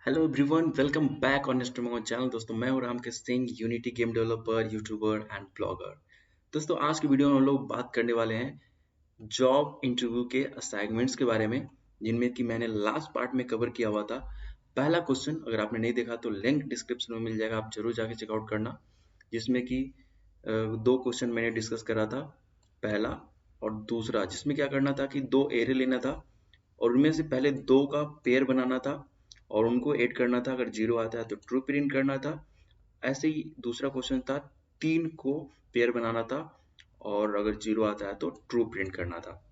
Hello everyone, welcome back on Instagram channel. दोस्तों, मैं हूं Ramkrishna Singh, Unity game developer, YouTuber and blogger. दोस्तों, आज की वीडियो में हम लोग बात करने वाले हैं जॉब इंटरव्यू के असाइनमेंट्स के बारे में, जिनमें कि मैंने लास्ट पार्ट में कवर किया हुआ था। पहला क्वेश्चन अगर आपने नहीं देखा तो लिंक डिस्क्रिप्शन में मिल जाएगा, आप जरूर जाके चेकआउट करना। जिसमें कि दो क्वेश्चन मैंने डिस्कस करा था, पहला और दूसरा, जिसमें क्या करना था कि दो एरे लेना था और उनमें से पहले दो का पेयर बनाना था और उनको ऐड करना था। अगर जीरो आता है तो ट्रू प्रिंट करना था। ऐसे ही दूसरा क्वेश्चन था, तीन को पेयर बनाना था और अगर जीरो आता है तो ट्रू प्रिंट करना था।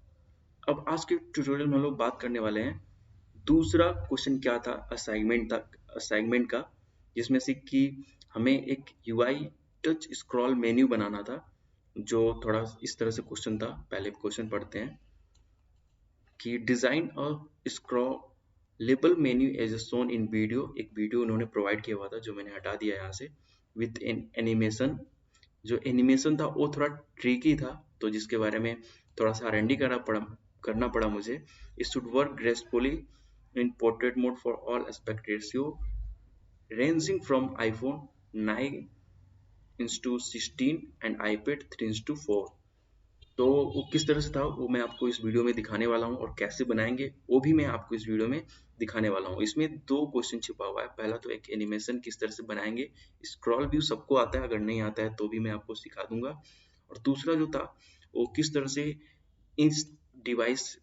अब आज के ट्यूटोरियल में हम लोग बात करने वाले हैं दूसरा क्वेश्चन क्या था असाइनमेंट का, जिसमें से कि हमें एक यूआई टच स्क्रॉल मेन्यू बनाना था, जो थोड़ा इस तरह से क्वेश्चन था। पहले क्वेश्चन पढ़ते हैं कि design a scrollable menu as shown in video. एक वीडियो उन्होंने प्रोवाइड किया हुआ था जो मैंने हटा दिया यहाँ से, विथ एन एनिमेशन। जो एनिमेशन था वो थोड़ा ट्रिकी था, तो जिसके बारे में थोड़ा सा R&D करना पड़ा मुझे। It should work gracefully in portrait mode for all aspect ratio ranging from iPhone 9:16 and iPad 3:4। तो वो किस तरह से था वो मैं आपको इस वीडियो में दिखाने वाला हूँ, और कैसे बनाएंगे वो भी मैं आपको इस वीडियो में दिखाने वाला हूँ। इसमें दो क्वेश्चन छिपा हुआ है। पहला तो एक एनिमेशन किस तरह से बनाएंगे, स्क्रॉल व्यू सबको आता है, अगर नहीं आता है तो भी मैं आपको सिखा दूंगा। और दूसरा जो था वो किस तरह से इस डिवाइस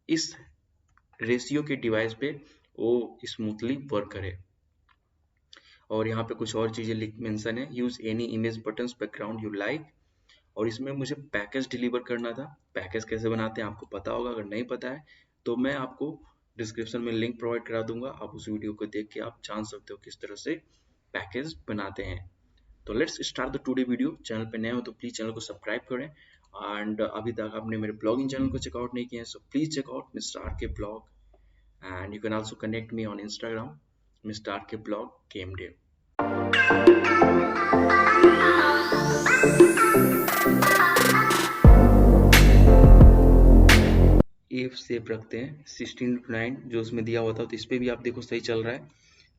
इस रेशियो के डिवाइस पे वो स्मूथली वर्क करे। और यहाँ पे कुछ और चीजें मेंशन है, use any image buttons background you like. और इसमें मुझे पैकेज डिलीवर करना था। पैकेज कैसे बनाते हैं आपको पता होगा, अगर नहीं पता है तो मैं आपको डिस्क्रिप्शन में लिंक प्रोवाइड करा दूंगा, आप उस वीडियो को देख के आप जान सकते हो किस तरह से पैकेज बनाते हैं। तो let's start the today video. Channel पे नए हो तो प्लीज चैनल को सब्सक्राइब करें, एंड अभी तक आपने मेरे ब्लॉगिंग चैनल को चेकआउट नहीं किया है so please checkout mister R K blog, and you can also connect me on Instagram mister R K blog game day. एफ सेप रखते हैं 16:9 जो उसमें दिया हुआ था, तो इस पे भी आप देखो सही चल रहा है।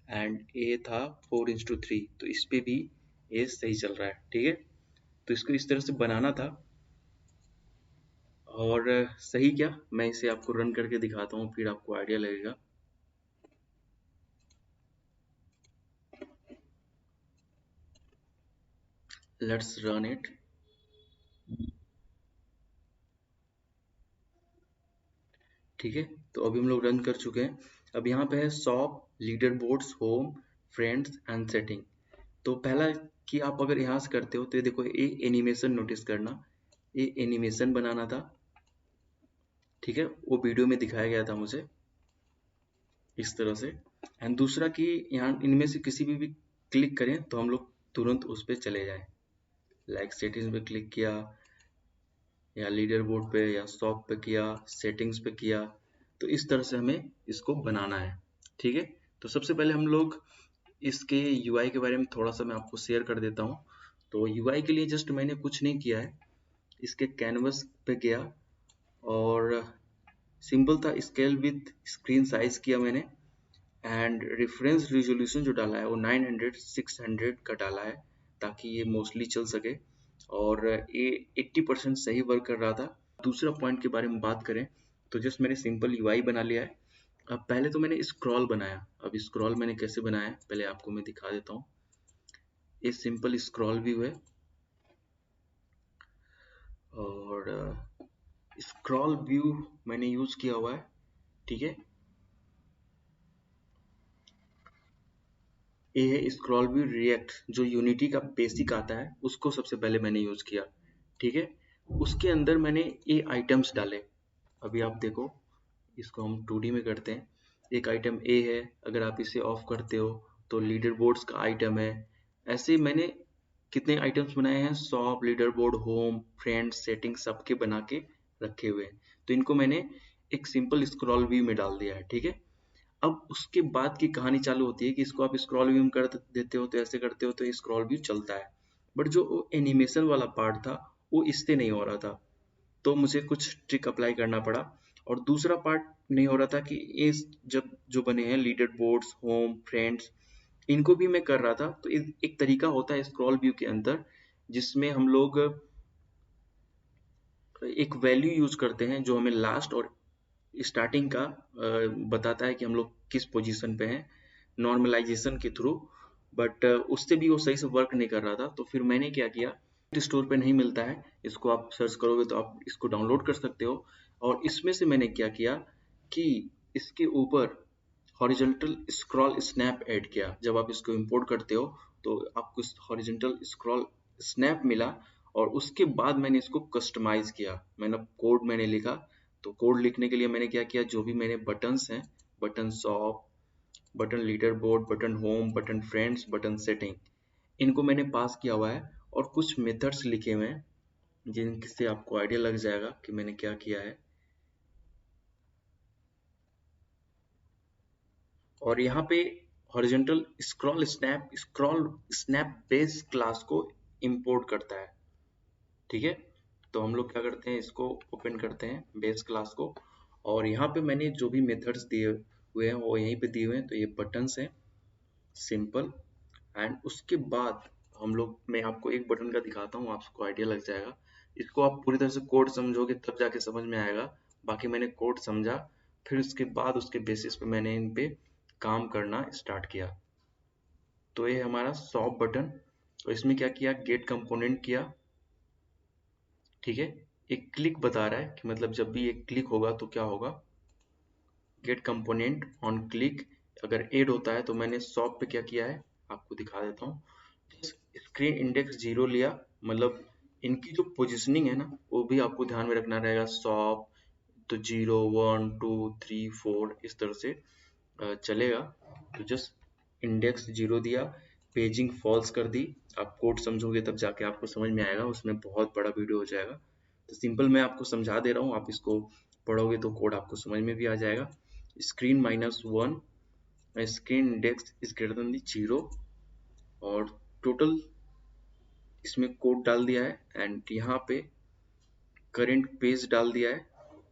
एंड ए था 4:3, तो इस पे भी ए सही चल रहा है। ठीक है, तो इसको इस तरह से बनाना था। और सही क्या, मैं इसे आपको रन करके दिखाता हूँ, फिर आपको आइडिया लगेगा। Let's run it. ठीक है, तो अभी हम लोग रन कर चुके हैं। अब यहाँ पे है shop, leader boards, home, friends and setting. तो पहला कि आप अगर यहाँ से करते हो तो ये देखो, ये एनिमेशन नोटिस करना, ये एनिमेशन बनाना था। ठीक है, वो वीडियो में दिखाया गया था मुझे इस तरह से। एंड दूसरा कि यहाँ इनमें से किसी भी क्लिक करें तो हम लोग तुरंत उस पर चले जाएं। लाइक सेटिंग्स पे क्लिक किया, या लीडर बोर्ड पे, या शॉप पे किया, सेटिंग्स पे किया, तो इस तरह से हमें इसको बनाना है। ठीक है, तो सबसे पहले हम लोग इसके यूआई के बारे में थोड़ा सा मैं आपको शेयर कर देता हूँ। तो यूआई के लिए जस्ट मैंने कुछ नहीं किया है, इसके कैनवस पे गया और सिंपल था स्केल विथ स्क्रीन साइज किया मैंने। एंड रेफरेंस रिजोल्यूशन जो डाला है वो 900/600 का डाला है, ताकि ये मोस्टली चल सके। और ये 80% सही वर्क कर रहा था। दूसरा पॉइंट के बारे में बात करें तो जस्ट मैंने सिंपल यूआई बना लिया है। अब पहले तो मैंने स्क्रॉल बनाया। अब स्क्रॉल मैंने कैसे बनाया पहले आपको मैं दिखा देता हूँ। ये सिंपल स्क्रॉल व्यू है, और स्क्रॉल व्यू मैंने यूज किया हुआ है। ठीक है, ये है स्क्रॉल व्यू रिएक्ट, जो यूनिटी का बेसिक आता है उसको सबसे पहले मैंने यूज किया। ठीक है, उसके अंदर मैंने ये आइटम्स डाले। अभी आप देखो, इसको हम 2D में करते हैं। एक आइटम ए है, अगर आप इसे ऑफ करते हो तो लीडर बोर्ड्स का आइटम है। ऐसे मैंने कितने आइटम्स बनाए हैं, shop, leader board, home, friends, setting, सबके बना के रखे हुए हैं। तो इनको मैंने एक सिंपल स्क्रॉल व्यू में डाल दिया है। ठीक है, अब उसके बाद की कहानी चालू होती है कि इसको आप स्क्रॉल व्यू में कर देते हो, तो ऐसे करते हो तो स्क्रॉल व्यू चलता है। बट जो एनिमेशन वाला पार्ट था वो इससे नहीं हो रहा था, तो मुझे कुछ ट्रिक अप्लाई करना पड़ा। और दूसरा पार्ट नहीं हो रहा था कि ये जब जो बने हैं लीडर बोर्ड्स, होम, फ्रेंड्स, इनको भी मैं कर रहा था। तो एक तरीका होता है स्क्रॉल व्यू के अंदर जिसमें हम लोग एक वैल्यू यूज करते हैं जो हमें लास्ट और स्टार्टिंग का बताता है कि हम लोग किस पोजीशन पे हैं नॉर्मलाइजेशन के थ्रू। बट उससे भी वो सही से वर्क नहीं कर रहा था। तो फिर मैंने क्या किया, स्टोर पे नहीं मिलता है, इसको आप सर्च करोगे तो आप इसको डाउनलोड कर सकते हो। और इसमें से मैंने क्या किया कि इसके ऊपर हॉरिजॉन्टल स्क्रॉल स्नैप ऐड किया। जब आप इसको इंपोर्ट करते हो तो आपको हॉरिजॉन्टल स्क्रॉल स्नैप मिला और उसके बाद मैंने इसको कस्टमाइज किया। मैंने लिखा। तो कोड लिखने के लिए मैंने क्या किया, जो भी मेरे बटन्स हैं, button shop, button leader board, button home, button friends, button setting, इनको मैंने पास किया हुआ है और कुछ मेथड्स लिखे हुए हैं जिनसे आपको आइडिया लग जाएगा कि मैंने क्या किया है। और यहाँ पे horizontal scroll snap base class को इंपोर्ट करता है। ठीक है, तो हम लोग क्या करते हैं, इसको ओपन करते हैं बेस क्लास को। और यहाँ पे मैंने जो भी मेथड्स दिए हुए हैं वो यहीं पे दिए हुए हैं। तो ये बटन्स हैं सिंपल। एंड उसके बाद हम लोग, मैं आपको एक बटन का दिखाता हूँ, आपको आइडिया लग जाएगा। इसको आप पूरी तरह से कोड समझोगे तब जाके समझ में आएगा। बाकी मैंने कोड समझा, फिर उसके बाद उसके बेसिस पे मैंने इन पे काम करना स्टार्ट किया। तो ये हमारा शॉप बटन, और इसमें क्या किया, गेट कंपोनेंट किया। ठीक है, एक क्लिक बता रहा है कि मतलब जब भी एक क्लिक होगा तो क्या होगा, गेट कंपोनेंट ऑन क्लिक अगर ऐड होता है। तो मैंने शॉप पे क्या किया है आपको दिखा देता हूँ। स्क्रीन इंडेक्स 0 लिया, मतलब इनकी जो पोजिशनिंग है ना वो भी आपको ध्यान में रखना रहेगा। शॉप तो 0 1 2 3 4 इस तरह से चलेगा। तो जस्ट इंडेक्स 0 दिया, पेजिंग फॉल्स कर दी। आप कोड समझोगे तब जाके आपको समझ में आएगा, उसमें बहुत बड़ा वीडियो हो जाएगा। तो सिंपल मैं आपको समझा दे रहा हूँ, आप इसको पढ़ोगे तो कोड आपको समझ में भी आ जाएगा। Screen -1, screen index is greater than the 0, और टोटल इसमें कोड डाल दिया है। एंड यहाँ पे करंट पेज डाल दिया है।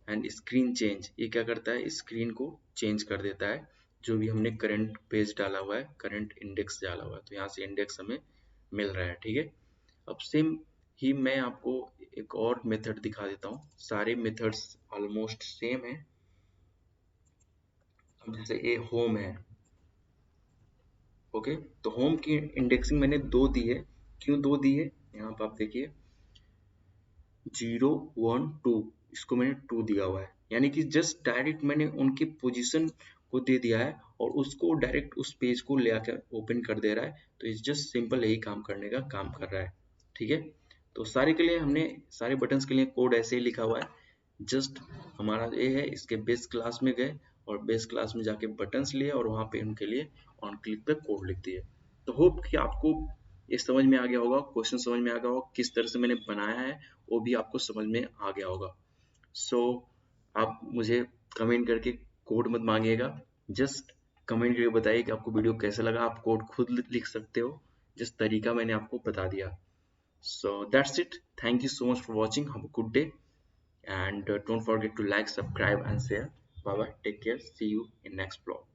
एंड स्क्रीन चेंज, ये क्या करता है, स्क्रीन को चेंज कर देता है जो भी हमने करंट पेज डाला हुआ है, करंट इंडेक्स डाला हुआ है। तो यहाँ से इंडेक्स हमें मिल रहा है। ठीक है, अब सेम ही मैं आपको एक और मेथड दिखा देता हूँ। सारे मेथड्स ऑलमोस्ट सेम है। अब जैसे ये होम है, ओके, तो होम की इंडेक्सिंग मैंने 2 दी है। क्यों 2 दी है, यहाँ पर आप देखिए 0 1 2, इसको मैंने 2 दिया हुआ है, यानी कि जस्ट डायरेक्ट मैंने उनकी पोजीशन को दे दिया है और उसको डायरेक्ट उस पेज को ले आकर ओपन कर दे रहा है। तो इस जस्ट सिंपल यही काम करने का काम कर रहा है। ठीक है, तो सारे के लिए हमने सारे बटन्स के लिए कोड ऐसे ही लिखा हुआ है। जस्ट हमारा ये है, इसके बेस क्लास में गए और बेस क्लास में जाके बटन्स लिए और वहां पे उनके लिए ऑन क्लिक पे कोड लिख दिए। तो होप कि आपको ये समझ में आ गया होगा, क्वेश्चन समझ में आ गया होगा, किस तरह से मैंने बनाया है वो भी आपको समझ में आ गया होगा। सो आप मुझे कमेंट करके कोड मत मांगिएगा, जस्ट कमेंट करके बताइए कि आपको वीडियो कैसा लगा। आप कोड खुद लिख सकते हो जिस तरीका मैंने आपको बता दिया। So that's it. Thank you so much for watching. Have a good day, and don't forget to like, subscribe, and share. Bye bye. Take care. See you in next vlog.